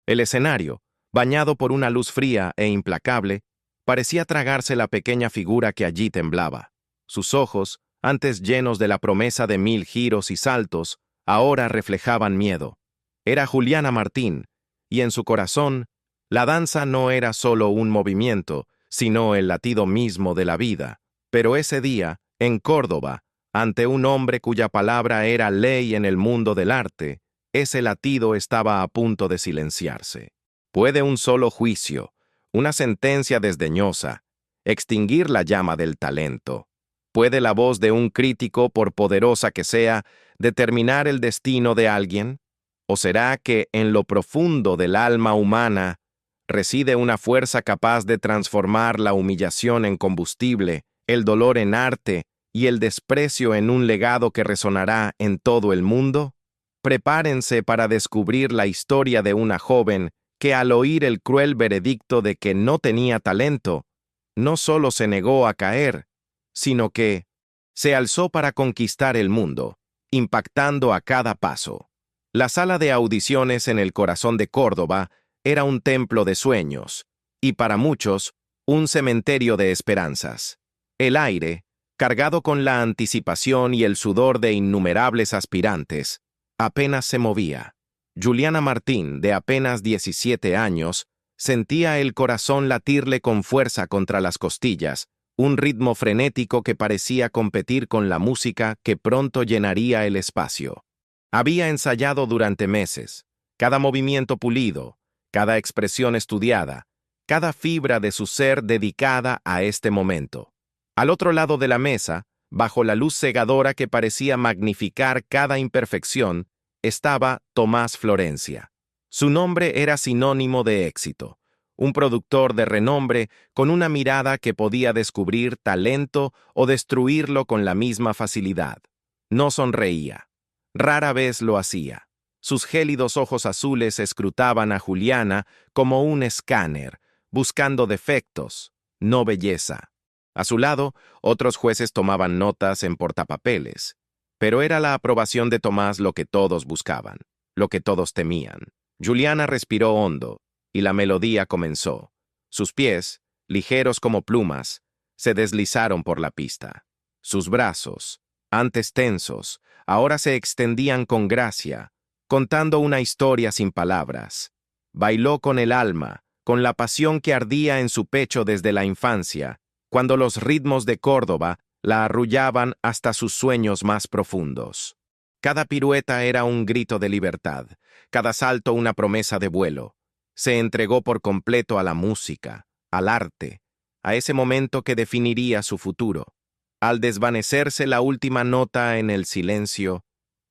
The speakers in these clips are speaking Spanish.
El escenario, bañado por una luz fría e implacable, parecía tragarse la pequeña figura que allí temblaba. Sus ojos, antes llenos de la promesa de 1000 giros y saltos, ahora reflejaban miedo. Era Juliana Martín, y en su corazón, la danza no era solo un movimiento, sino el latido mismo de la vida. Pero ese día, en Córdoba, ante un hombre cuya palabra era ley en el mundo del arte, ese latido estaba a punto de silenciarse. ¿Puede un solo juicio, una sentencia desdeñosa, extinguir la llama del talento? ¿Puede la voz de un crítico, por poderosa que sea, determinar el destino de alguien? ¿O será que en lo profundo del alma humana reside una fuerza capaz de transformar la humillación en combustible, el dolor en arte y el desprecio en un legado que resonará en todo el mundo? Prepárense para descubrir la historia de una joven que, al oír el cruel veredicto de que no tenía talento, no solo se negó a caer, sino que se alzó para conquistar el mundo, impactando a cada paso. La sala de audiciones en el corazón de Córdoba era un templo de sueños, y para muchos, un cementerio de esperanzas. El aire, cargado con la anticipación y el sudor de innumerables aspirantes, apenas se movía. Juliana Martín, de apenas 17 años, sentía el corazón latirle con fuerza contra las costillas, un ritmo frenético que parecía competir con la música que pronto llenaría el espacio. Había ensayado durante meses, cada movimiento pulido, cada expresión estudiada, cada fibra de su ser dedicada a este momento. Al otro lado de la mesa, bajo la luz cegadora que parecía magnificar cada imperfección, estaba Tomás Florencia. Su nombre era sinónimo de éxito, un productor de renombre con una mirada que podía descubrir talento o destruirlo con la misma facilidad. No sonreía. Rara vez lo hacía. Sus gélidos ojos azules escrutaban a Juliana como un escáner, buscando defectos, no belleza. A su lado, otros jueces tomaban notas en portapapeles, pero era la aprobación de Tomás lo que todos buscaban, lo que todos temían. Juliana respiró hondo, y la melodía comenzó. Sus pies, ligeros como plumas, se deslizaron por la pista. Sus brazos, antes tensos, ahora se extendían con gracia, contando una historia sin palabras. Bailó con el alma, con la pasión que ardía en su pecho desde la infancia, cuando los ritmos de Córdoba la arrullaban hasta sus sueños más profundos. Cada pirueta era un grito de libertad, cada salto una promesa de vuelo. Se entregó por completo a la música, al arte, a ese momento que definiría su futuro. Al desvanecerse la última nota en el silencio,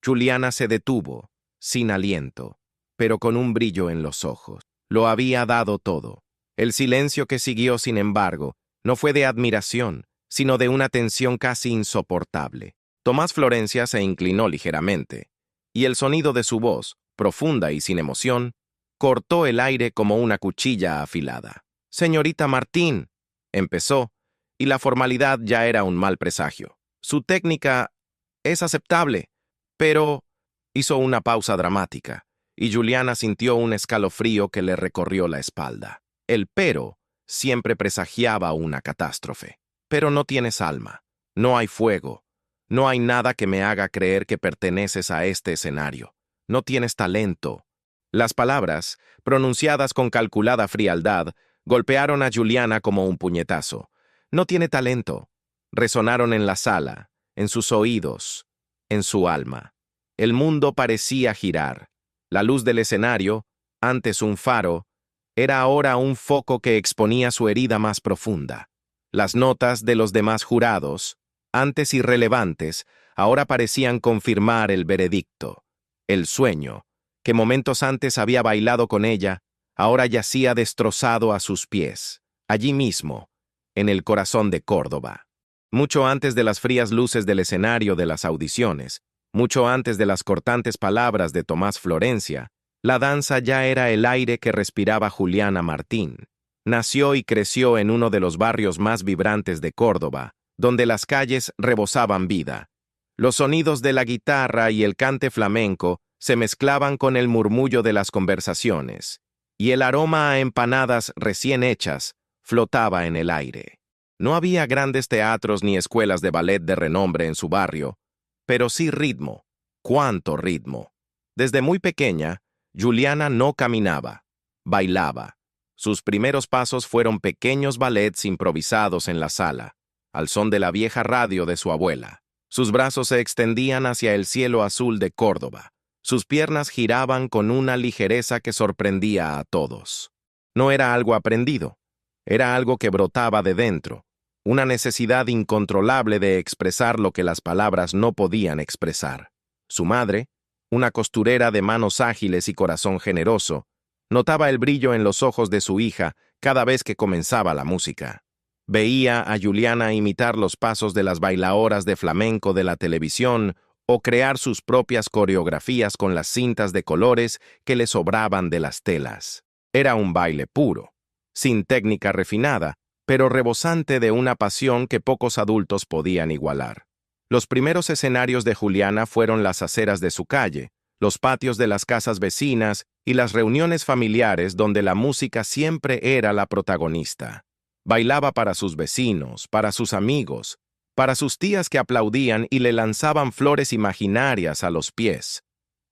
Juliana se detuvo, sin aliento, pero con un brillo en los ojos. Lo había dado todo. El silencio que siguió, sin embargo, no fue de admiración, sino de una tensión casi insoportable. Tomás Florencia se inclinó ligeramente, y el sonido de su voz, profunda y sin emoción, cortó el aire como una cuchilla afilada. «Señorita Martín», empezó, y la formalidad ya era un mal presagio. «Su técnica es aceptable, pero...» Hizo una pausa dramática, y Juliana sintió un escalofrío que le recorrió la espalda. El pero siempre presagiaba una catástrofe. «Pero no tienes alma, no hay fuego, no hay nada que me haga creer que perteneces a este escenario. No tienes talento». Las palabras, pronunciadas con calculada frialdad, golpearon a Juliana como un puñetazo. «No tiene talento». Resonaron en la sala, en sus oídos, en su alma. El mundo parecía girar. La luz del escenario, antes un faro, era ahora un foco que exponía su herida más profunda. Las notas de los demás jurados, antes irrelevantes, ahora parecían confirmar el veredicto. El sueño, que momentos antes había bailado con ella, ahora yacía destrozado a sus pies, allí mismo, en el corazón de Córdoba. Mucho antes de las frías luces del escenario de las audiciones, mucho antes de las cortantes palabras de Tomás Florencia, la danza ya era el aire que respiraba Juliana Martín. Nació y creció en uno de los barrios más vibrantes de Córdoba, donde las calles rebosaban vida. Los sonidos de la guitarra y el cante flamenco se mezclaban con el murmullo de las conversaciones, y el aroma a empanadas recién hechas flotaba en el aire. No había grandes teatros ni escuelas de ballet de renombre en su barrio, pero sí ritmo. ¡Cuánto ritmo! Desde muy pequeña, Juliana no caminaba, bailaba. Sus primeros pasos fueron pequeños ballets improvisados en la sala, al son de la vieja radio de su abuela. Sus brazos se extendían hacia el cielo azul de Córdoba. Sus piernas giraban con una ligereza que sorprendía a todos. No era algo aprendido, era algo que brotaba de dentro, una necesidad incontrolable de expresar lo que las palabras no podían expresar. Su madre, una costurera de manos ágiles y corazón generoso, notaba el brillo en los ojos de su hija cada vez que comenzaba la música. Veía a Juliana imitar los pasos de las bailadoras de flamenco de la televisión o crear sus propias coreografías con las cintas de colores que le sobraban de las telas. Era un baile puro, sin técnica refinada, pero rebosante de una pasión que pocos adultos podían igualar. Los primeros escenarios de Juliana fueron las aceras de su calle, los patios de las casas vecinas y las reuniones familiares donde la música siempre era la protagonista. Bailaba para sus vecinos, para sus amigos, para sus tías que aplaudían y le lanzaban flores imaginarias a los pies.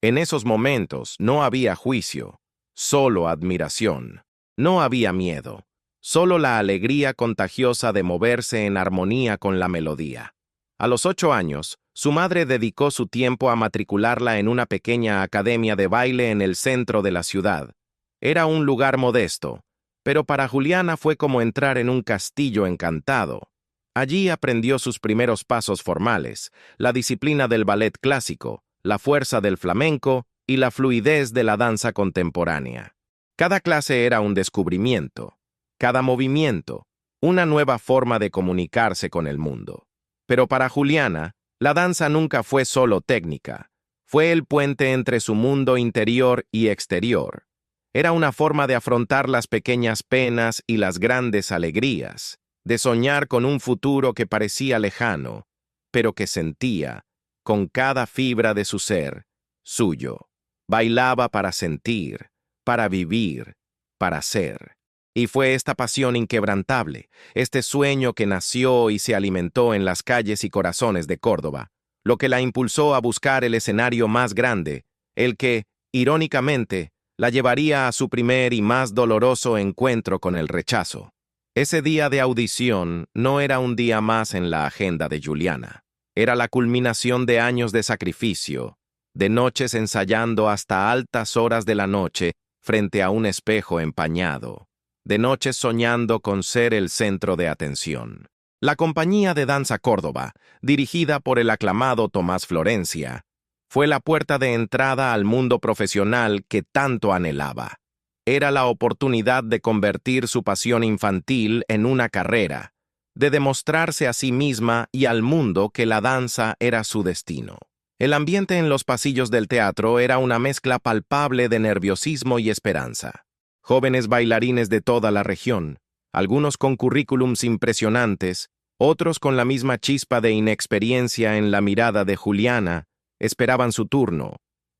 En esos momentos no había juicio, solo admiración. No había miedo, solo la alegría contagiosa de moverse en armonía con la melodía. A los 8 años, su madre dedicó su tiempo a matricularla en una pequeña academia de baile en el centro de la ciudad. Era un lugar modesto, pero para Juliana fue como entrar en un castillo encantado. Allí aprendió sus primeros pasos formales, la disciplina del ballet clásico, la fuerza del flamenco y la fluidez de la danza contemporánea. Cada clase era un descubrimiento, cada movimiento, una nueva forma de comunicarse con el mundo. Pero para Juliana, la danza nunca fue solo técnica, fue el puente entre su mundo interior y exterior. Era una forma de afrontar las pequeñas penas y las grandes alegrías, de soñar con un futuro que parecía lejano, pero que sentía, con cada fibra de su ser, suyo. Bailaba para sentir, para vivir, para ser. Y fue esta pasión inquebrantable, este sueño que nació y se alimentó en las calles y corazones de Córdoba, lo que la impulsó a buscar el escenario más grande, el que, irónicamente, la llevaría a su primer y más doloroso encuentro con el rechazo. Ese día de audición no era un día más en la agenda de Juliana. Era la culminación de años de sacrificio, de noches ensayando hasta altas horas de la noche frente a un espejo empañado, de noches soñando con ser el centro de atención. La compañía de danza Córdoba, dirigida por el aclamado Tomás Florencia, fue la puerta de entrada al mundo profesional que tanto anhelaba. Era la oportunidad de convertir su pasión infantil en una carrera, de demostrarse a sí misma y al mundo que la danza era su destino. El ambiente en los pasillos del teatro era una mezcla palpable de nerviosismo y esperanza. Jóvenes bailarines de toda la región, algunos con currículums impresionantes, otros con la misma chispa de inexperiencia en la mirada de Juliana, esperaban su turno.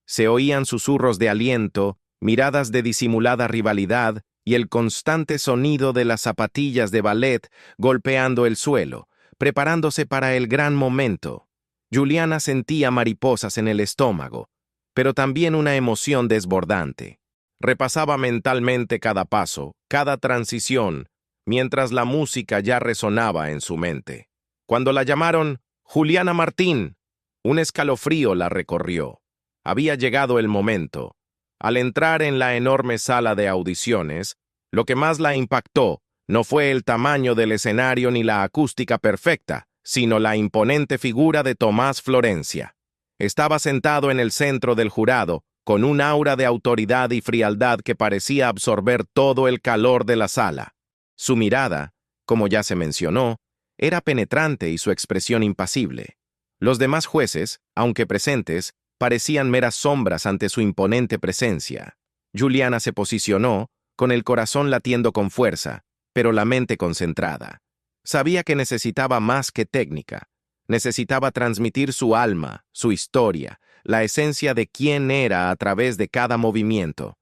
Se oían susurros de aliento, miradas de disimulada rivalidad y el constante sonido de las zapatillas de ballet golpeando el suelo, preparándose para el gran momento. Juliana sentía mariposas en el estómago, pero también una emoción desbordante. Repasaba mentalmente cada paso, cada transición, mientras la música ya resonaba en su mente. Cuando la llamaron Juliana Martín, un escalofrío la recorrió. Había llegado el momento. Al entrar en la enorme sala de audiciones, lo que más la impactó no fue el tamaño del escenario ni la acústica perfecta, sino la imponente figura de Tomás Florencia. Estaba sentado en el centro del jurado, con un aura de autoridad y frialdad que parecía absorber todo el calor de la sala. Su mirada, como ya se mencionó, era penetrante y su expresión impasible. Los demás jueces, aunque presentes, parecían meras sombras ante su imponente presencia. Juliana se posicionó, con el corazón latiendo con fuerza, pero la mente concentrada. Sabía que necesitaba más que técnica. Necesitaba transmitir su alma, su historia, la esencia de quién era a través de cada movimiento.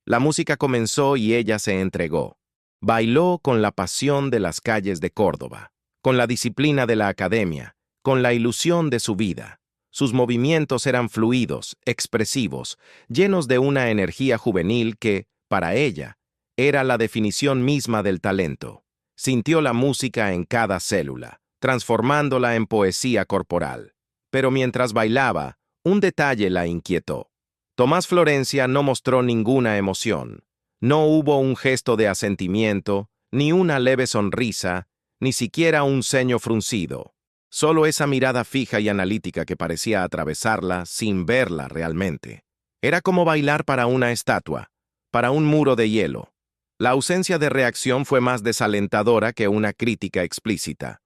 La música comenzó y ella se entregó. Bailó con la pasión de las calles de Córdoba, con la disciplina de la academia, con la ilusión de su vida. Sus movimientos eran fluidos, expresivos, llenos de una energía juvenil que, para ella, era la definición misma del talento. Sintió la música en cada célula, transformándola en poesía corporal. Pero mientras bailaba, un detalle la inquietó. Tomás Florencia no mostró ninguna emoción. No hubo un gesto de asentimiento, ni una leve sonrisa, ni siquiera un ceño fruncido. Solo esa mirada fija y analítica que parecía atravesarla sin verla realmente. Era como bailar para una estatua, para un muro de hielo. La ausencia de reacción fue más desalentadora que una crítica explícita.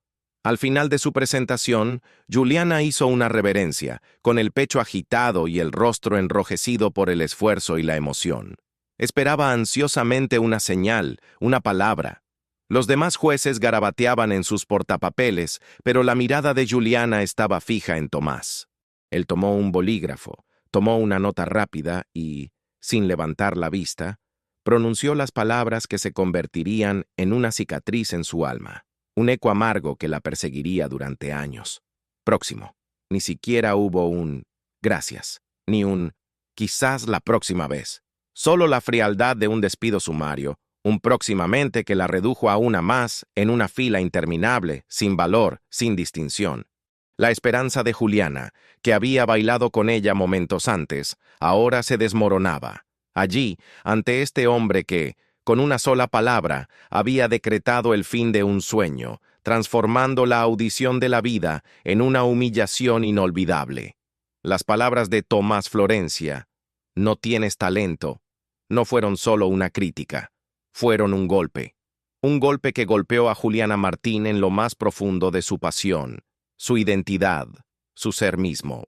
Al final de su presentación, Juliana hizo una reverencia, con el pecho agitado y el rostro enrojecido por el esfuerzo y la emoción. Esperaba ansiosamente una señal, una palabra. Los demás jueces garabateaban en sus portapapeles, pero la mirada de Juliana estaba fija en Tomás. Él tomó un bolígrafo, tomó una nota rápida y, sin levantar la vista, pronunció las palabras que se convertirían en una cicatriz en su alma, un eco amargo que la perseguiría durante años. Próximo. Ni siquiera hubo un gracias, ni un quizás la próxima vez. Solo la frialdad de un despido sumario, un próximamente que la redujo a una más en una fila interminable, sin valor, sin distinción. La esperanza de Juliana, que había bailado con ella momentos antes, ahora se desmoronaba. Allí, ante este hombre que, con una sola palabra, había decretado el fin de un sueño, transformando la audición de la vida en una humillación inolvidable. Las palabras de Tomás Florencia, "No tienes talento", no fueron solo una crítica. Fueron un golpe que golpeó a Juliana Martín en lo más profundo de su pasión, su identidad, su ser mismo.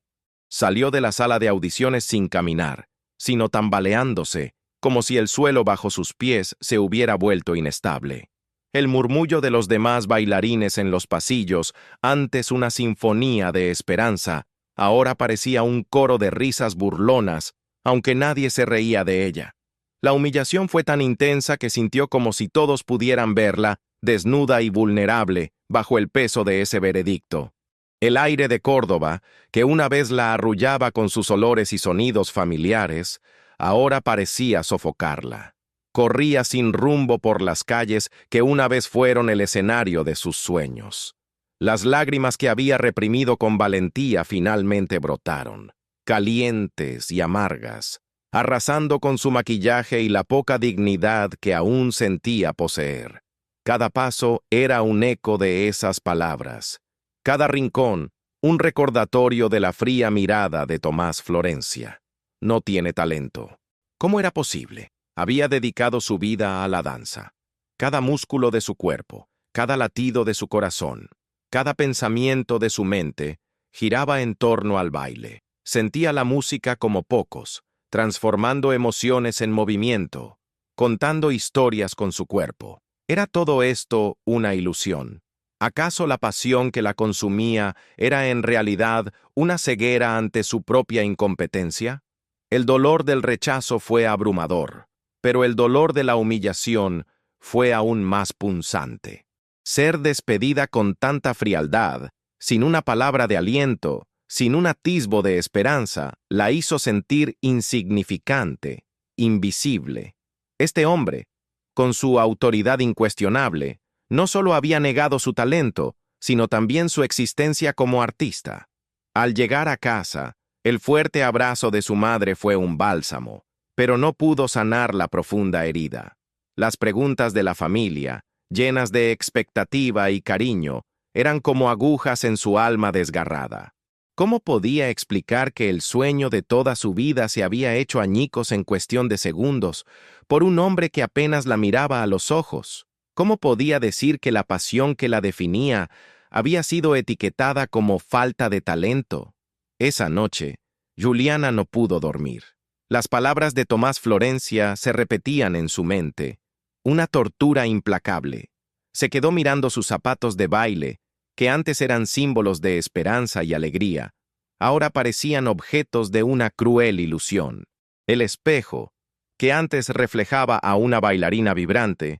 Salió de la sala de audiciones sin caminar, sino tambaleándose, como si el suelo bajo sus pies se hubiera vuelto inestable. El murmullo de los demás bailarines en los pasillos, antes una sinfonía de esperanza, ahora parecía un coro de risas burlonas, aunque nadie se reía de ella. La humillación fue tan intensa que sintió como si todos pudieran verla, desnuda y vulnerable, bajo el peso de ese veredicto. El aire de Córdoba, que una vez la arrullaba con sus olores y sonidos familiares, ahora parecía sofocarla. Corría sin rumbo por las calles que una vez fueron el escenario de sus sueños. Las lágrimas que había reprimido con valentía finalmente brotaron, calientes y amargas, arrasando con su maquillaje y la poca dignidad que aún sentía poseer. Cada paso era un eco de esas palabras. Cada rincón, un recordatorio de la fría mirada de Tomás Florencia. No tiene talento. ¿Cómo era posible? Había dedicado su vida a la danza. Cada músculo de su cuerpo, cada latido de su corazón, cada pensamiento de su mente, giraba en torno al baile. Sentía la música como pocos, transformando emociones en movimiento, contando historias con su cuerpo. ¿Era todo esto una ilusión? ¿Acaso la pasión que la consumía era en realidad una ceguera ante su propia incompetencia? El dolor del rechazo fue abrumador, pero el dolor de la humillación fue aún más punzante. Ser despedida con tanta frialdad, sin una palabra de aliento, sin un atisbo de esperanza, la hizo sentir insignificante, invisible. Este hombre, con su autoridad incuestionable, no solo había negado su talento, sino también su existencia como artista. Al llegar a casa, el fuerte abrazo de su madre fue un bálsamo, pero no pudo sanar la profunda herida. Las preguntas de la familia, llenas de expectativa y cariño, eran como agujas en su alma desgarrada. ¿Cómo podía explicar que el sueño de toda su vida se había hecho añicos en cuestión de segundos por un hombre que apenas la miraba a los ojos? ¿Cómo podía decir que la pasión que la definía había sido etiquetada como falta de talento? Esa noche, Juliana no pudo dormir. Las palabras de Tomás Florencia se repetían en su mente. Una tortura implacable. Se quedó mirando sus zapatos de baile, que antes eran símbolos de esperanza y alegría, ahora parecían objetos de una cruel ilusión. El espejo, que antes reflejaba a una bailarina vibrante,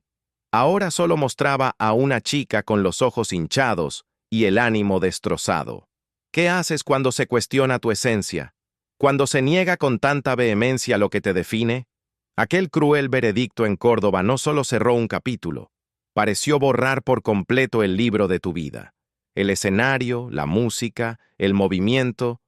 ahora solo mostraba a una chica con los ojos hinchados y el ánimo destrozado. ¿Qué haces cuando se cuestiona tu esencia? Cuando se niega con tanta vehemencia lo que te define. Aquel cruel veredicto en Córdoba no solo cerró un capítulo, pareció borrar por completo el libro de tu vida. El escenario, la música, el movimiento,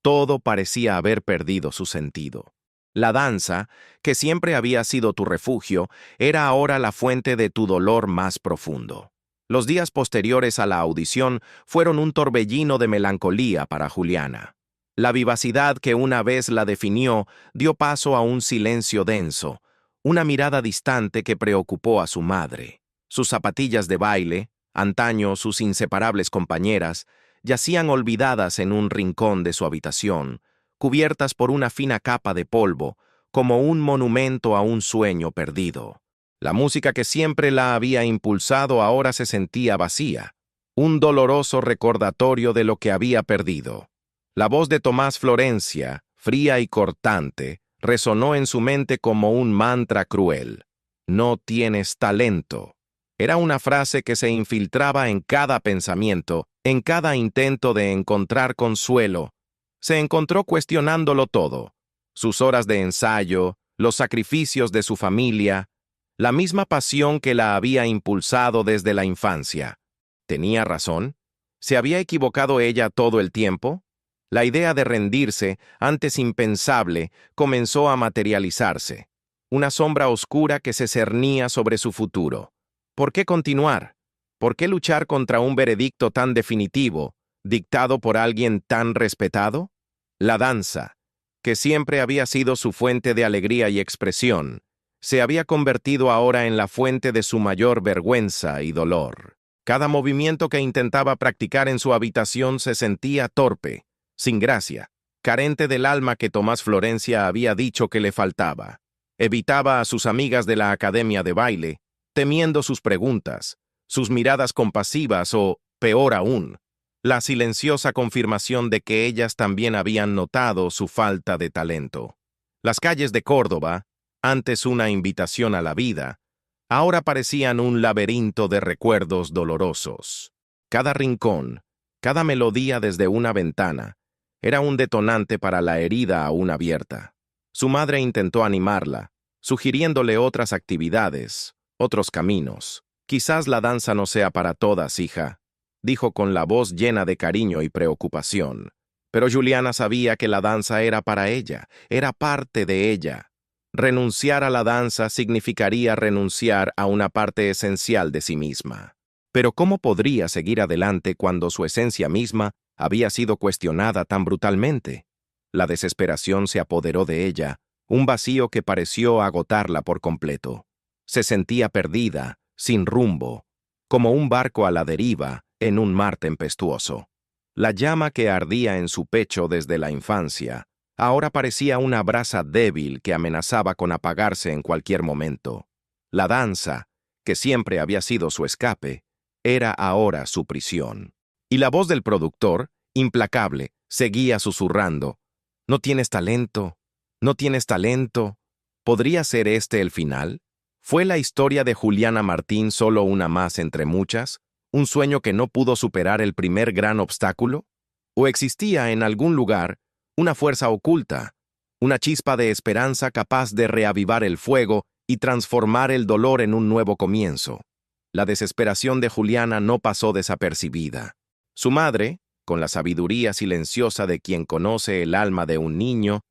todo parecía haber perdido su sentido. La danza, que siempre había sido tu refugio, era ahora la fuente de tu dolor más profundo. Los días posteriores a la audición fueron un torbellino de melancolía para Juliana. La vivacidad que una vez la definió dio paso a un silencio denso, una mirada distante que preocupó a su madre. Sus zapatillas de baile, antaño sus inseparables compañeras, yacían olvidadas en un rincón de su habitación, cubiertas por una fina capa de polvo, como un monumento a un sueño perdido. La música que siempre la había impulsado ahora se sentía vacía, un doloroso recordatorio de lo que había perdido. La voz de Tomás Florencia, fría y cortante, resonó en su mente como un mantra cruel. No tienes talento. Era una frase que se infiltraba en cada pensamiento, en cada intento de encontrar consuelo. Se encontró cuestionándolo todo: sus horas de ensayo, los sacrificios de su familia, la misma pasión que la había impulsado desde la infancia. ¿Tenía razón? ¿Se había equivocado ella todo el tiempo? La idea de rendirse, antes impensable, comenzó a materializarse. Una sombra oscura que se cernía sobre su futuro. ¿Por qué continuar? ¿Por qué luchar contra un veredicto tan definitivo, dictado por alguien tan respetado? La danza, que siempre había sido su fuente de alegría y expresión, se había convertido ahora en la fuente de su mayor vergüenza y dolor. Cada movimiento que intentaba practicar en su habitación se sentía torpe, sin gracia, carente del alma que Tomás Florencia había dicho que le faltaba. Evitaba a sus amigas de la academia de baile, temiendo sus preguntas, sus miradas compasivas o, peor aún, la silenciosa confirmación de que ellas también habían notado su falta de talento. Las calles de Córdoba, antes una invitación a la vida, ahora parecían un laberinto de recuerdos dolorosos. Cada rincón, cada melodía desde una ventana, era un detonante para la herida aún abierta. Su madre intentó animarla, sugiriéndole otras actividades, otros caminos. «Quizás la danza no sea para todas, hija», dijo con la voz llena de cariño y preocupación. Pero Juliana sabía que la danza era para ella, era parte de ella. Renunciar a la danza significaría renunciar a una parte esencial de sí misma. Pero ¿cómo podría seguir adelante cuando su esencia misma había sido cuestionada tan brutalmente? La desesperación se apoderó de ella, un vacío que pareció agotarla por completo. Se sentía perdida, sin rumbo, como un barco a la deriva en un mar tempestuoso. La llama que ardía en su pecho desde la infancia ahora parecía una brasa débil que amenazaba con apagarse en cualquier momento. La danza, que siempre había sido su escape, era ahora su prisión. Y la voz del productor, implacable, seguía susurrando: «No tienes talento, no tienes talento». ¿Podría ser este el final? ¿Fue la historia de Juliana Martín solo una más entre muchas? ¿Un sueño que no pudo superar el primer gran obstáculo? ¿O existía en algún lugar una fuerza oculta, una chispa de esperanza capaz de reavivar el fuego y transformar el dolor en un nuevo comienzo? La desesperación de Juliana no pasó desapercibida. Su madre, con la sabiduría silenciosa de quien conoce el alma de un niño,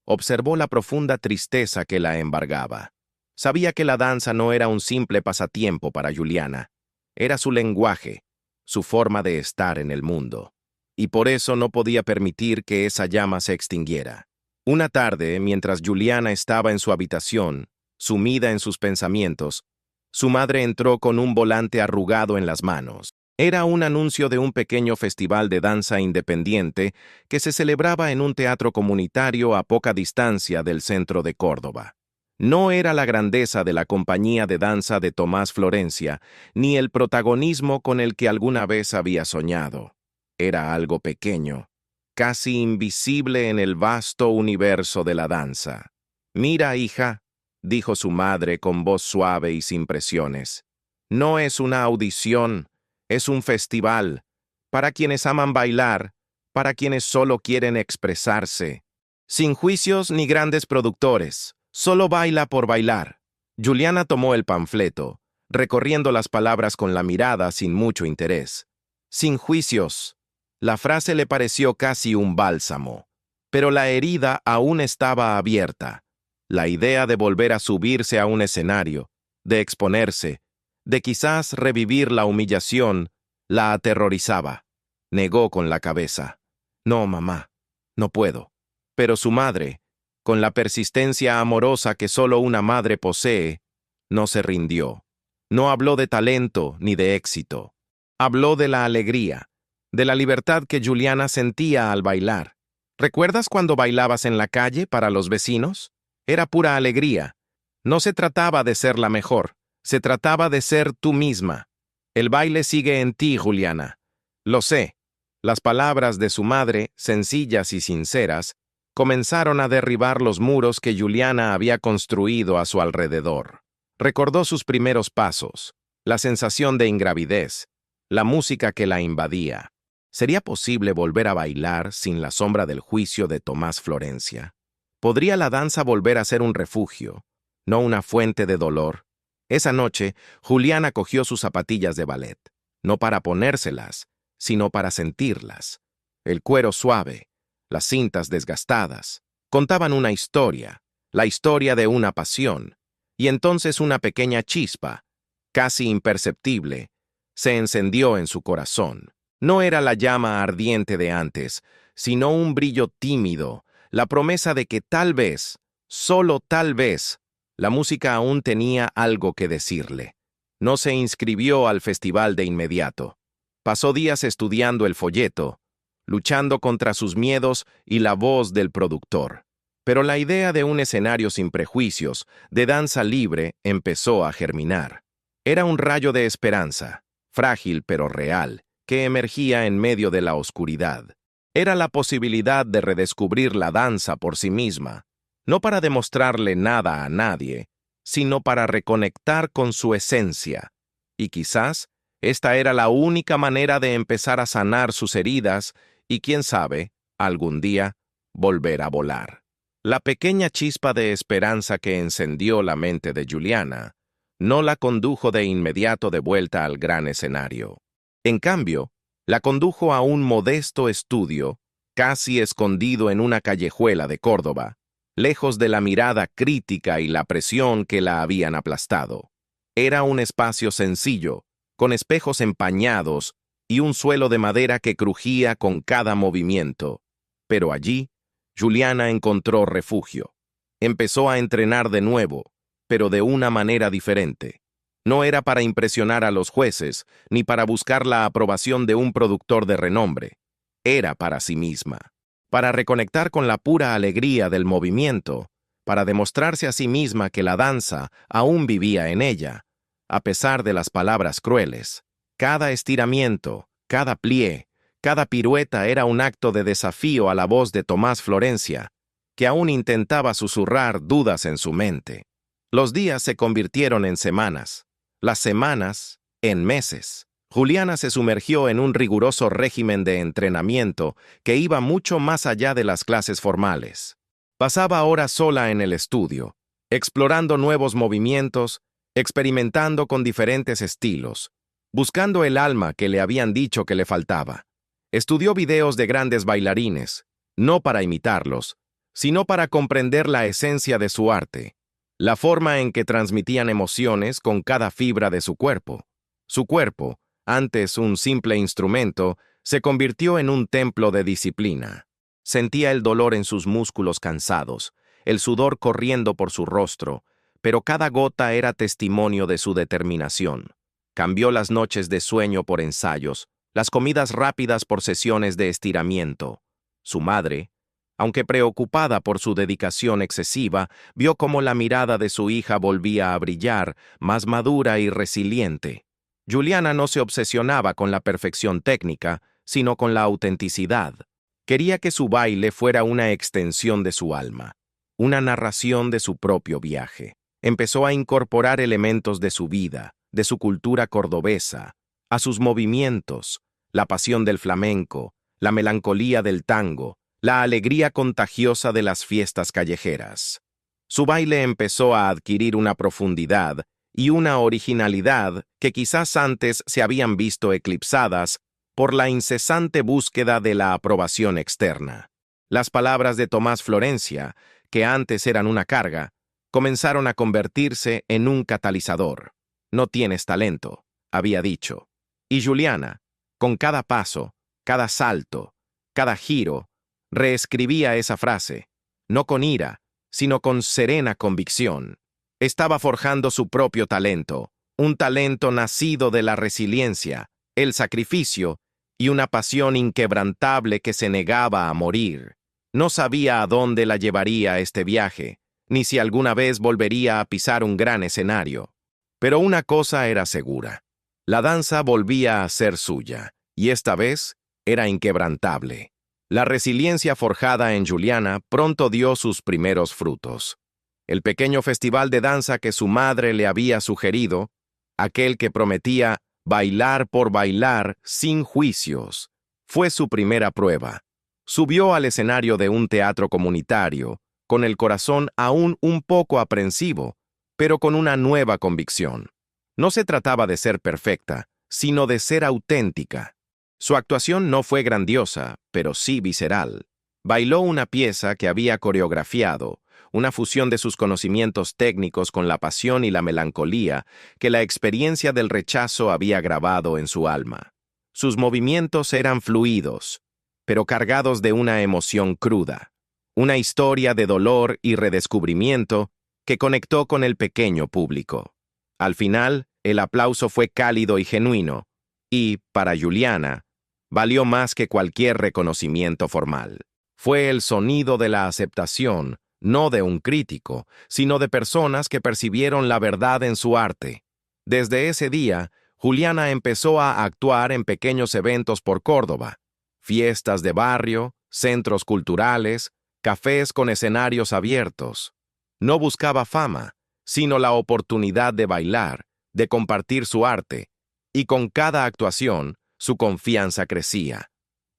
observó la profunda tristeza que la embargaba. Sabía que la danza no era un simple pasatiempo para Juliana, era su lenguaje, su forma de estar en el mundo. Y por eso no podía permitir que esa llama se extinguiera. Una tarde, mientras Juliana estaba en su habitación, sumida en sus pensamientos, su madre entró con un volante arrugado en las manos. Era un anuncio de un pequeño festival de danza independiente que se celebraba en un teatro comunitario a poca distancia del centro de Córdoba. No era la grandeza de la compañía de danza de Tomás Florencia, ni el protagonismo con el que alguna vez había soñado. Era algo pequeño, casi invisible en el vasto universo de la danza. «Mira, hija», dijo su madre con voz suave y sin presiones. No es una audición, es un festival, para quienes aman bailar, para quienes solo quieren expresarse. Sin juicios ni grandes productores, solo baila por bailar. Juliana tomó el panfleto, recorriendo las palabras con la mirada sin mucho interés. Sin juicios. La frase le pareció casi un bálsamo, pero la herida aún estaba abierta. La idea de volver a subirse a un escenario, de exponerse, de quizás revivir la humillación, la aterrorizaba. Negó con la cabeza. No, mamá, no puedo. Pero su madre, con la persistencia amorosa que solo una madre posee, no se rindió. No habló de talento ni de éxito. Habló de la alegría, de la libertad que Juliana sentía al bailar. ¿Recuerdas cuando bailabas en la calle para los vecinos? Era pura alegría. No se trataba de ser la mejor, se trataba de ser tú misma. El baile sigue en ti, Juliana. Lo sé. Las palabras de su madre, sencillas y sinceras, comenzaron a derribar los muros que Juliana había construido a su alrededor. Recordó sus primeros pasos, la sensación de ingravidez, la música que la invadía. ¿Sería posible volver a bailar sin la sombra del juicio de Tomás Florencia? ¿Podría la danza volver a ser un refugio, no una fuente de dolor? Esa noche, Juliana cogió sus zapatillas de ballet, no para ponérselas, sino para sentirlas. El cuero suave, las cintas desgastadas, contaban una historia, la historia de una pasión, y entonces una pequeña chispa, casi imperceptible, se encendió en su corazón. No era la llama ardiente de antes, sino un brillo tímido, la promesa de que tal vez, solo tal vez, la música aún tenía algo que decirle. No se inscribió al festival de inmediato. Pasó días estudiando el folleto, luchando contra sus miedos y la voz del productor. Pero la idea de un escenario sin prejuicios, de danza libre, empezó a germinar. Era un rayo de esperanza, frágil pero real, que emergía en medio de la oscuridad. Era la posibilidad de redescubrir la danza por sí misma, no para demostrarle nada a nadie, sino para reconectar con su esencia. Y quizás esta era la única manera de empezar a sanar sus heridas y, quién sabe, algún día, volver a volar. La pequeña chispa de esperanza que encendió la mente de Juliana no la condujo de inmediato de vuelta al gran escenario. En cambio, la condujo a un modesto estudio, casi escondido en una callejuela de Córdoba, lejos de la mirada crítica y la presión que la habían aplastado. Era un espacio sencillo, con espejos empañados y un suelo de madera que crujía con cada movimiento. Pero allí, Juliana encontró refugio. Empezó a entrenar de nuevo, pero de una manera diferente. No era para impresionar a los jueces, ni para buscar la aprobación de un productor de renombre. Era para sí misma, para reconectar con la pura alegría del movimiento, para demostrarse a sí misma que la danza aún vivía en ella, a pesar de las palabras crueles. Cada estiramiento, cada plié, cada pirueta era un acto de desafío a la voz de Tomás Florencia, que aún intentaba susurrar dudas en su mente. Los días se convirtieron en semanas, las semanas en meses. Juliana se sumergió en un riguroso régimen de entrenamiento que iba mucho más allá de las clases formales. Pasaba horas sola en el estudio, explorando nuevos movimientos, experimentando con diferentes estilos, buscando el alma que le habían dicho que le faltaba. Estudió videos de grandes bailarines, no para imitarlos, sino para comprender la esencia de su arte, la forma en que transmitían emociones con cada fibra de su cuerpo. Su cuerpo, antes un simple instrumento, se convirtió en un templo de disciplina. Sentía el dolor en sus músculos cansados, el sudor corriendo por su rostro, pero cada gota era testimonio de su determinación. Cambió las noches de sueño por ensayos, las comidas rápidas por sesiones de estiramiento. Su madre, aunque preocupada por su dedicación excesiva, vio cómo la mirada de su hija volvía a brillar, más madura y resiliente. Juliana no se obsesionaba con la perfección técnica, sino con la autenticidad. Quería que su baile fuera una extensión de su alma, una narración de su propio viaje. empezó a incorporar elementos de su vida, de su cultura cordobesa, a sus movimientos, la pasión del flamenco, la melancolía del tango, la alegría contagiosa de las fiestas callejeras. Su baile empezó a adquirir una profundidad y una originalidad que quizás antes se habían visto eclipsadas por la incesante búsqueda de la aprobación externa. Las palabras de Tomás Florencia, que antes eran una carga, comenzaron a convertirse en un catalizador. No tienes talento, había dicho. Y Juliana, con cada paso, cada salto, cada giro, reescribía esa frase, no con ira, sino con serena convicción. Estaba forjando su propio talento, un talento nacido de la resiliencia, el sacrificio y una pasión inquebrantable que se negaba a morir. No sabía a dónde la llevaría este viaje, ni si alguna vez volvería a pisar un gran escenario. Pero una cosa era segura. La danza volvía a ser suya, y esta vez era inquebrantable. La resiliencia forjada en Juliana pronto dio sus primeros frutos. El pequeño festival de danza que su madre le había sugerido, aquel que prometía bailar por bailar sin juicios, fue su primera prueba. Subió al escenario de un teatro comunitario, con el corazón aún un poco aprensivo, pero con una nueva convicción. No se trataba de ser perfecta, sino de ser auténtica. Su actuación no fue grandiosa, pero sí visceral. Bailó una pieza que había coreografiado, una fusión de sus conocimientos técnicos con la pasión y la melancolía que la experiencia del rechazo había grabado en su alma. Sus movimientos eran fluidos, pero cargados de una emoción cruda, una historia de dolor y redescubrimiento que conectó con el pequeño público. Al final, el aplauso fue cálido y genuino, y, para Juliana, valió más que cualquier reconocimiento formal. Fue el sonido de la aceptación, no de un crítico, sino de personas que percibieron la verdad en su arte. Desde ese día, Juliana empezó a actuar en pequeños eventos por Córdoba, fiestas de barrio, centros culturales, cafés con escenarios abiertos. No buscaba fama, sino la oportunidad de bailar, de compartir su arte, y con cada actuación, su confianza crecía.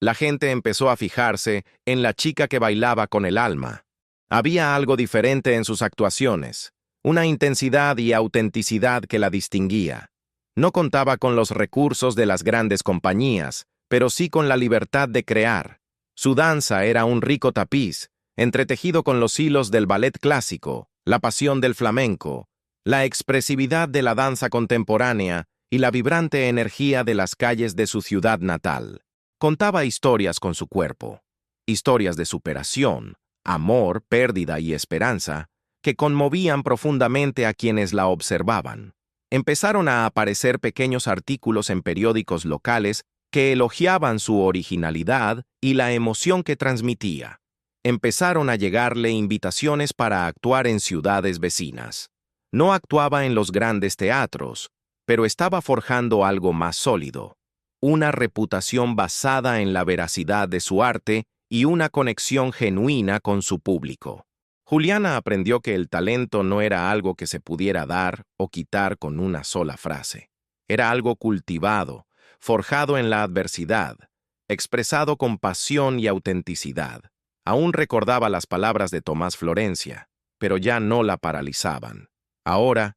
La gente empezó a fijarse en la chica que bailaba con el alma. Había algo diferente en sus actuaciones, una intensidad y autenticidad que la distinguía. No contaba con los recursos de las grandes compañías, pero sí con la libertad de crear. Su danza era un rico tapiz, entretejido con los hilos del ballet clásico, la pasión del flamenco, la expresividad de la danza contemporánea y la vibrante energía de las calles de su ciudad natal. Contaba historias con su cuerpo, historias de superación, amor, pérdida y esperanza, que conmovían profundamente a quienes la observaban. Empezaron a aparecer pequeños artículos en periódicos locales que elogiaban su originalidad y la emoción que transmitía. Empezaron a llegarle invitaciones para actuar en ciudades vecinas. No actuaba en los grandes teatros, pero estaba forjando algo más sólido, una reputación basada en la veracidad de su arte y una conexión genuina con su público. Juliana aprendió que el talento no era algo que se pudiera dar o quitar con una sola frase. Era algo cultivado, forjado en la adversidad, expresado con pasión y autenticidad. Aún recordaba las palabras de Tomás Florencia, pero ya no la paralizaban. Ahora,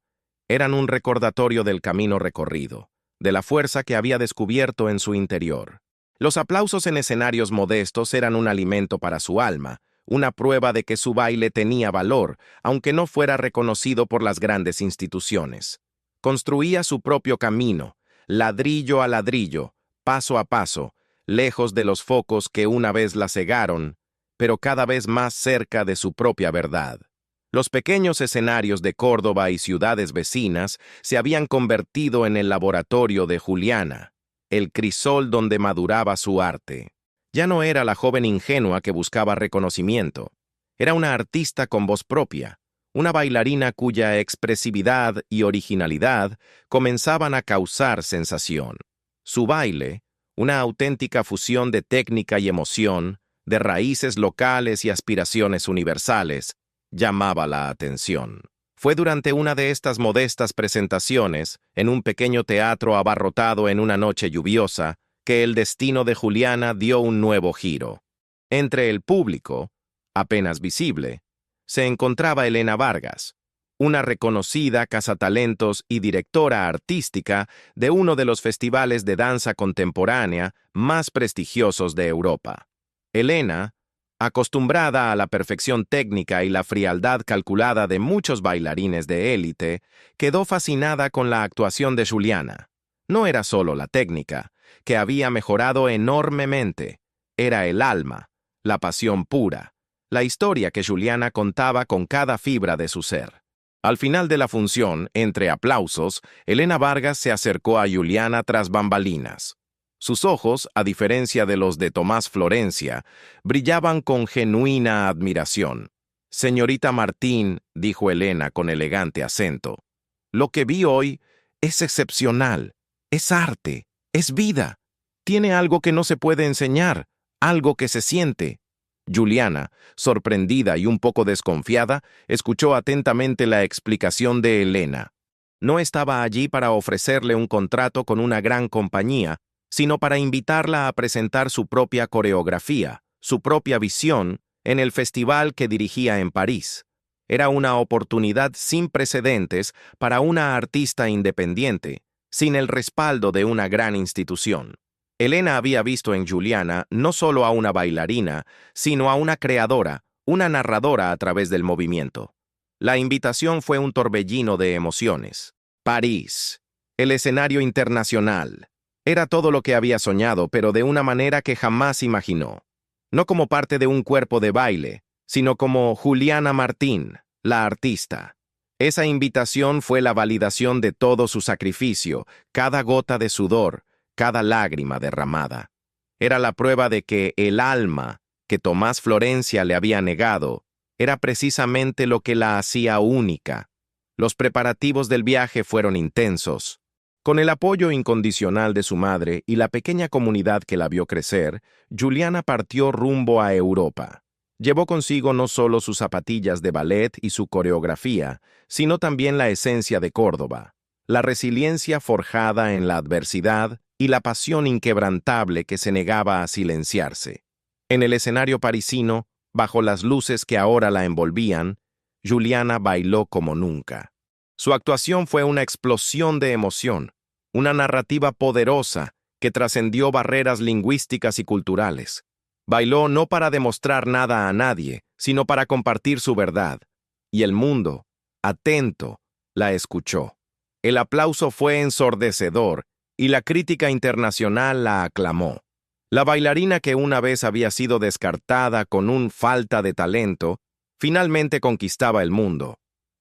eran un recordatorio del camino recorrido, de la fuerza que había descubierto en su interior. Los aplausos en escenarios modestos eran un alimento para su alma, una prueba de que su baile tenía valor, aunque no fuera reconocido por las grandes instituciones. Construía su propio camino, ladrillo a ladrillo, paso a paso, lejos de los focos que una vez la cegaron, pero cada vez más cerca de su propia verdad. Los pequeños escenarios de Córdoba y ciudades vecinas se habían convertido en el laboratorio de Juliana, el crisol donde maduraba su arte. Ya no era la joven ingenua que buscaba reconocimiento. Era una artista con voz propia, una bailarina cuya expresividad y originalidad comenzaban a causar sensación. Su baile, una auténtica fusión de técnica y emoción, de raíces locales y aspiraciones universales, llamaba la atención. Fue durante una de estas modestas presentaciones, en un pequeño teatro abarrotado en una noche lluviosa, que el destino de Juliana dio un nuevo giro. Entre el público, apenas visible, se encontraba Elena Vargas, una reconocida cazatalentos y directora artística de uno de los festivales de danza contemporánea más prestigiosos de Europa. Elena, acostumbrada a la perfección técnica y la frialdad calculada de muchos bailarines de élite, quedó fascinada con la actuación de Juliana. No era solo la técnica, que había mejorado enormemente, era el alma, la pasión pura, la historia que Juliana contaba con cada fibra de su ser. Al final de la función, entre aplausos, Elena Vargas se acercó a Juliana tras bambalinas. Sus ojos, a diferencia de los de Tomás Florencia, brillaban con genuina admiración. «Señorita Martín», dijo Elena con elegante acento, «lo que vi hoy es excepcional, es arte, es vida. Tiene algo que no se puede enseñar, algo que se siente». Juliana, sorprendida y un poco desconfiada, escuchó atentamente la explicación de Elena. No estaba allí para ofrecerle un contrato con una gran compañía, sino para invitarla a presentar su propia coreografía, su propia visión, en el festival que dirigía en París. Era una oportunidad sin precedentes para una artista independiente, sin el respaldo de una gran institución. Elena había visto en Juliana no solo a una bailarina, sino a una creadora, una narradora a través del movimiento. La invitación fue un torbellino de emociones. París, el escenario internacional. Era todo lo que había soñado, pero de una manera que jamás imaginó. No como parte de un cuerpo de baile, sino como Juliana Martín, la artista. Esa invitación fue la validación de todo su sacrificio, cada gota de sudor, cada lágrima derramada. Era la prueba de que el alma que Tomás Florencia le había negado era precisamente lo que la hacía única. Los preparativos del viaje fueron intensos. Con el apoyo incondicional de su madre y la pequeña comunidad que la vio crecer, Juliana partió rumbo a Europa. Llevó consigo no solo sus zapatillas de ballet y su coreografía, sino también la esencia de Córdoba, la resiliencia forjada en la adversidad y la pasión inquebrantable que se negaba a silenciarse. En el escenario parisino, bajo las luces que ahora la envolvían, Juliana bailó como nunca. Su actuación fue una explosión de emoción, una narrativa poderosa que trascendió barreras lingüísticas y culturales. Bailó no para demostrar nada a nadie, sino para compartir su verdad. Y el mundo, atento, la escuchó. El aplauso fue ensordecedor y la crítica internacional la aclamó. La bailarina que una vez había sido descartada con un falta de talento, finalmente conquistaba el mundo.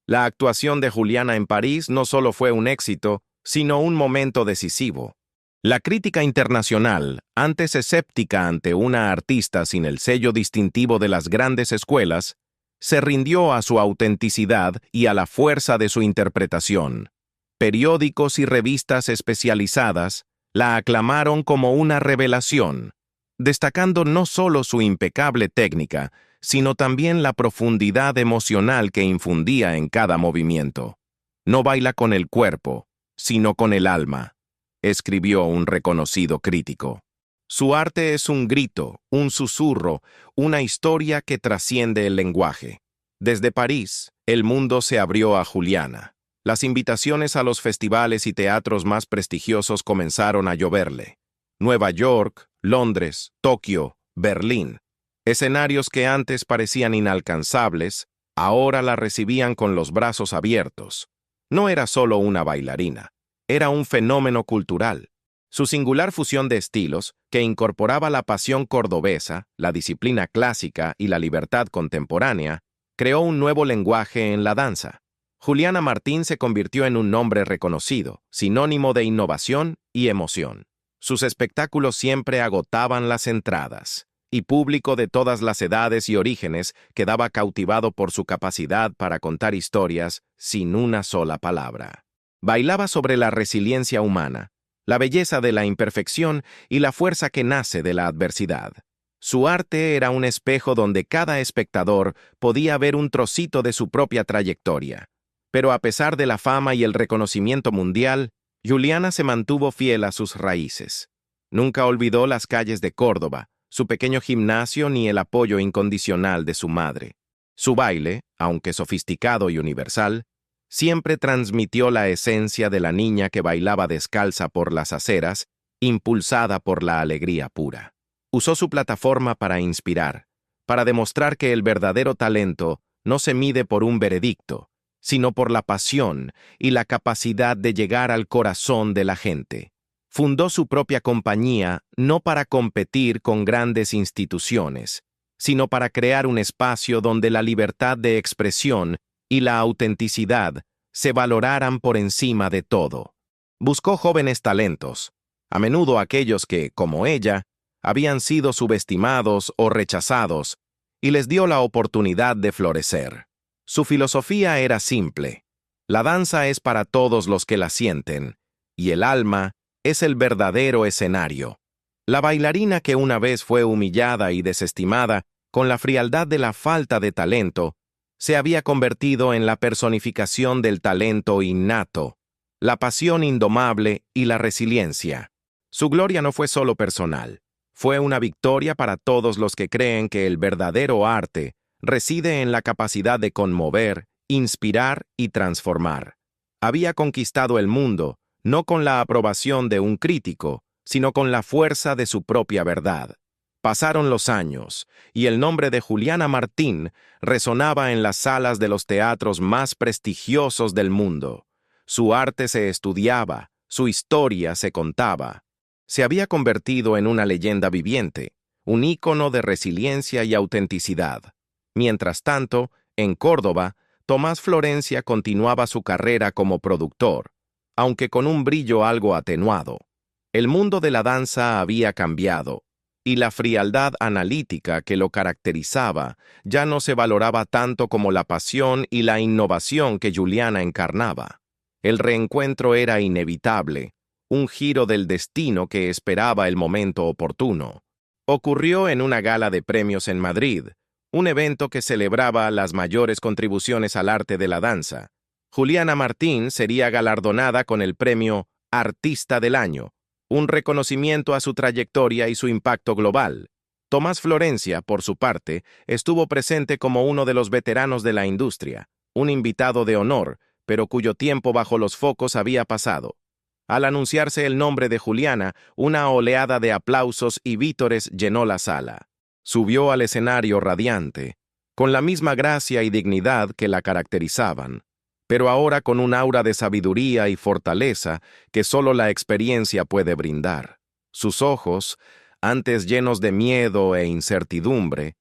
La actuación de Juliana en París no solo fue un éxito, sino un momento decisivo. La crítica internacional, antes escéptica ante una artista sin el sello distintivo de las grandes escuelas, se rindió a su autenticidad y a la fuerza de su interpretación. Periódicos y revistas especializadas la aclamaron como una revelación, destacando no solo su impecable técnica, sino también la profundidad emocional que infundía en cada movimiento. No baila con el cuerpo, sino con el alma, escribió un reconocido crítico. Su arte es un grito, un susurro, una historia que trasciende el lenguaje. Desde París, el mundo se abrió a Juliana. Las invitaciones a los festivales y teatros más prestigiosos comenzaron a lloverle. Nueva York, Londres, Tokio, Berlín. Escenarios que antes parecían inalcanzables, ahora la recibían con los brazos abiertos. No era solo una bailarina, era un fenómeno cultural. Su singular fusión de estilos, que incorporaba la pasión cordobesa, la disciplina clásica y la libertad contemporánea, creó un nuevo lenguaje en la danza. Juliana Martín se convirtió en un nombre reconocido, sinónimo de innovación y emoción. Sus espectáculos siempre agotaban las entradas, y público de todas las edades y orígenes quedaba cautivado por su capacidad para contar historias sin una sola palabra. Bailaba sobre la resiliencia humana, la belleza de la imperfección y la fuerza que nace de la adversidad. Su arte era un espejo donde cada espectador podía ver un trocito de su propia trayectoria. Pero a pesar de la fama y el reconocimiento mundial, Juliana se mantuvo fiel a sus raíces. Nunca olvidó las calles de Córdoba, su pequeño gimnasio ni el apoyo incondicional de su madre. Su baile, aunque sofisticado y universal, siempre transmitió la esencia de la niña que bailaba descalza por las aceras, impulsada por la alegría pura. Usó su plataforma para inspirar, para demostrar que el verdadero talento no se mide por un veredicto, sino por la pasión y la capacidad de llegar al corazón de la gente. Fundó su propia compañía no para competir con grandes instituciones, sino para crear un espacio donde la libertad de expresión y la autenticidad se valoraran por encima de todo. Buscó jóvenes talentos, a menudo aquellos que, como ella, habían sido subestimados o rechazados, y les dio la oportunidad de florecer. Su filosofía era simple: la danza es para todos los que la sienten, y el alma es el verdadero escenario. La bailarina que una vez fue humillada y desestimada con la frialdad de la falta de talento, se había convertido en la personificación del talento innato, la pasión indomable y la resiliencia. Su gloria no fue solo personal, fue una victoria para todos los que creen que el verdadero arte reside en la capacidad de conmover, inspirar y transformar. Había conquistado el mundo, no con la aprobación de un crítico, sino con la fuerza de su propia verdad. Pasaron los años, y el nombre de Juliana Martín resonaba en las salas de los teatros más prestigiosos del mundo. Su arte se estudiaba, su historia se contaba. Se había convertido en una leyenda viviente, un ícono de resiliencia y autenticidad. Mientras tanto, en Córdoba, Tomás Florencia continuaba su carrera como productor, aunque con un brillo algo atenuado. El mundo de la danza había cambiado, y la frialdad analítica que lo caracterizaba ya no se valoraba tanto como la pasión y la innovación que Juliana encarnaba. El reencuentro era inevitable, un giro del destino que esperaba el momento oportuno. Ocurrió en una gala de premios en Madrid, un evento que celebraba las mayores contribuciones al arte de la danza. Juliana Martín sería galardonada con el premio Artista del Año, un reconocimiento a su trayectoria y su impacto global. Tomás Florencia, por su parte, estuvo presente como uno de los veteranos de la industria, un invitado de honor, pero cuyo tiempo bajo los focos había pasado. Al anunciarse el nombre de Juliana, una oleada de aplausos y vítores llenó la sala. Subió al escenario radiante, con la misma gracia y dignidad que la caracterizaban, pero ahora con un aura de sabiduría y fortaleza que solo la experiencia puede brindar. Sus ojos, antes llenos de miedo e incertidumbre,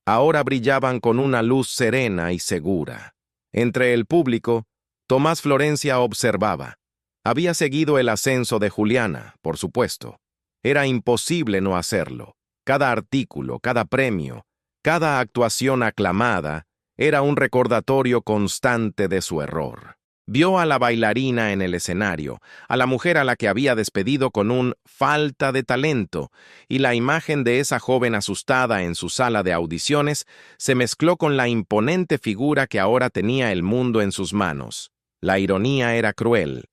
ahora brillaban con una luz serena y segura. Entre el público, Tomás Florencia observaba. Había seguido el ascenso de Juliana, por supuesto. Era imposible no hacerlo. Cada artículo, cada premio, cada actuación aclamada era un recordatorio constante de su error. Vio a la bailarina en el escenario, a la mujer a la que había despedido con un falta de talento, y la imagen de esa joven asustada en su sala de audiciones se mezcló con la imponente figura que ahora tenía el mundo en sus manos. La ironía era cruel.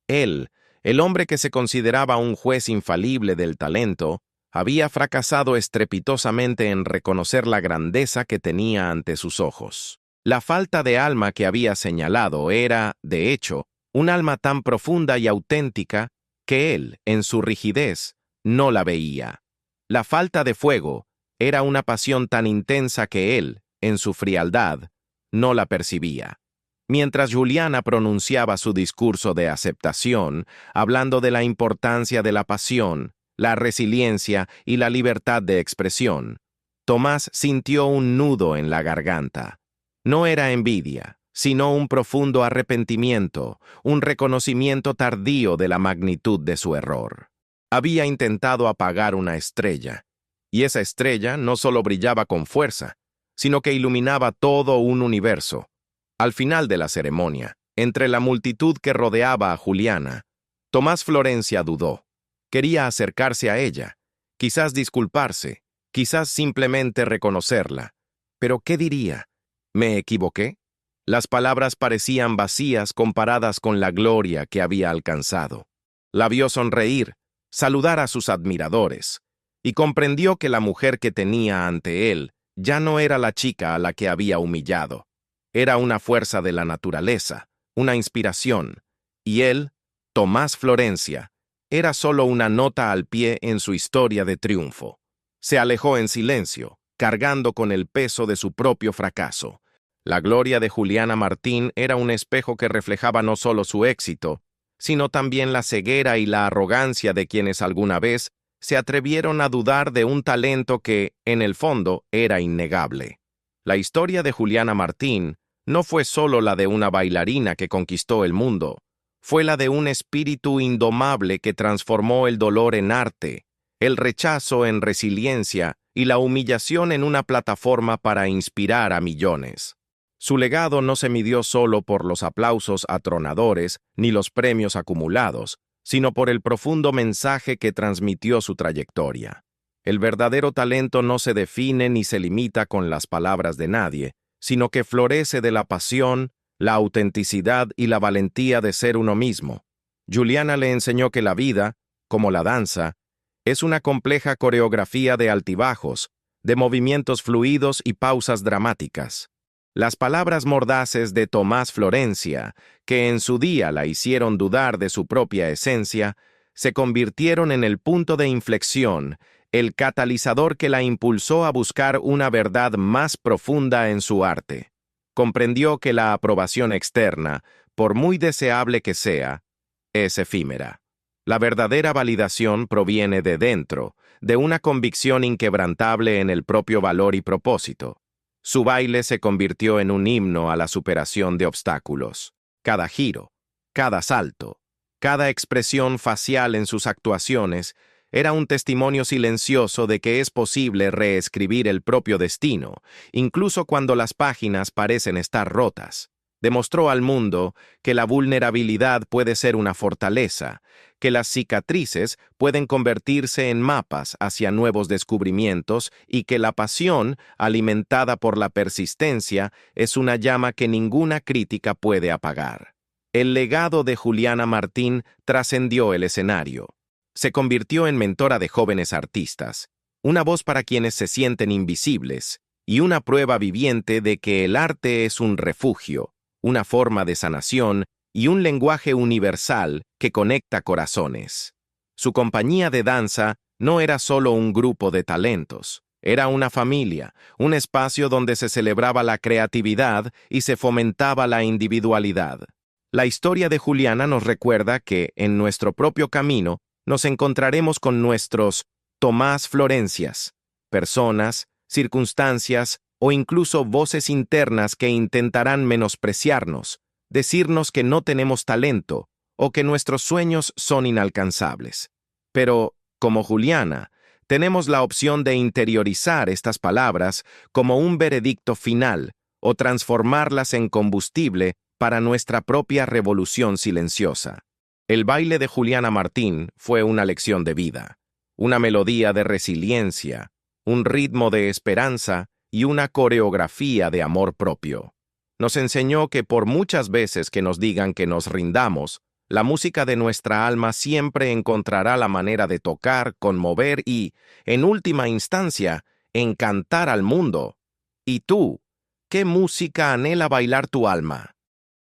Él, el hombre que se consideraba un juez infalible del talento, había fracasado estrepitosamente en reconocer la grandeza que tenía ante sus ojos. La falta de alma que había señalado era, de hecho, un alma tan profunda y auténtica que él, en su rigidez, no la veía. La falta de fuego era una pasión tan intensa que él, en su frialdad, no la percibía. Mientras Juliana pronunciaba su discurso de aceptación, hablando de la importancia de la pasión, la resiliencia y la libertad de expresión, Tomás sintió un nudo en la garganta. No era envidia, sino un profundo arrepentimiento, un reconocimiento tardío de la magnitud de su error. Había intentado apagar una estrella, y esa estrella no solo brillaba con fuerza, sino que iluminaba todo un universo. Al final de la ceremonia, entre la multitud que rodeaba a Juliana, Tomás Florencia dudó. Quería acercarse a ella, quizás disculparse, quizás simplemente reconocerla. ¿Pero qué diría? ¿Me equivoqué? Las palabras parecían vacías comparadas con la gloria que había alcanzado. La vio sonreír, saludar a sus admiradores, y comprendió que la mujer que tenía ante él ya no era la chica a la que había humillado. Era una fuerza de la naturaleza, una inspiración, y él, Tomás Florencia, era solo una nota al pie en su historia de triunfo. Se alejó en silencio, cargando con el peso de su propio fracaso. La gloria de Juliana Martín era un espejo que reflejaba no solo su éxito, sino también la ceguera y la arrogancia de quienes alguna vez se atrevieron a dudar de un talento que, en el fondo, era innegable. La historia de Juliana Martín no fue solo la de una bailarina que conquistó el mundo, fue la de un espíritu indomable que transformó el dolor en arte, el rechazo en resiliencia y la humillación en una plataforma para inspirar a millones. Su legado no se midió solo por los aplausos atronadores ni los premios acumulados, sino por el profundo mensaje que transmitió su trayectoria. El verdadero talento no se define ni se limita con las palabras de nadie, sino que florece de la pasión, la autenticidad y la valentía de ser uno mismo. Juliana le enseñó que la vida, como la danza, es una compleja coreografía de altibajos, de movimientos fluidos y pausas dramáticas. Las palabras mordaces de Tomás Florencia, que en su día la hicieron dudar de su propia esencia, se convirtieron en el punto de inflexión, el catalizador que la impulsó a buscar una verdad más profunda en su arte. Comprendió que la aprobación externa, por muy deseable que sea, es efímera. La verdadera validación proviene de dentro, de una convicción inquebrantable en el propio valor y propósito. Su baile se convirtió en un himno a la superación de obstáculos. Cada giro, cada salto, cada expresión facial en sus actuaciones era un testimonio silencioso de que es posible reescribir el propio destino, incluso cuando las páginas parecen estar rotas. Demostró al mundo que la vulnerabilidad puede ser una fortaleza, que las cicatrices pueden convertirse en mapas hacia nuevos descubrimientos y que la pasión, alimentada por la persistencia, es una llama que ninguna crítica puede apagar. El legado de Juliana Martín trascendió el escenario. Se convirtió en mentora de jóvenes artistas, una voz para quienes se sienten invisibles y una prueba viviente de que el arte es un refugio, una forma de sanación y un lenguaje universal que conecta corazones. Su compañía de danza no era solo un grupo de talentos, era una familia, un espacio donde se celebraba la creatividad y se fomentaba la individualidad. La historia de Juliana nos recuerda que, en nuestro propio camino, nos encontraremos con nuestros Tomás Florencias, personas, circunstancias o incluso voces internas que intentarán menospreciarnos, decirnos que no tenemos talento o que nuestros sueños son inalcanzables. Pero, como Juliana, tenemos la opción de interiorizar estas palabras como un veredicto final o transformarlas en combustible para nuestra propia revolución silenciosa. El baile de Juliana Martín fue una lección de vida, una melodía de resiliencia, un ritmo de esperanza y una coreografía de amor propio. Nos enseñó que por muchas veces que nos digan que nos rindamos, la música de nuestra alma siempre encontrará la manera de tocar, conmover y, en última instancia, encantar al mundo. ¿Y tú? ¿Qué música anhela bailar tu alma?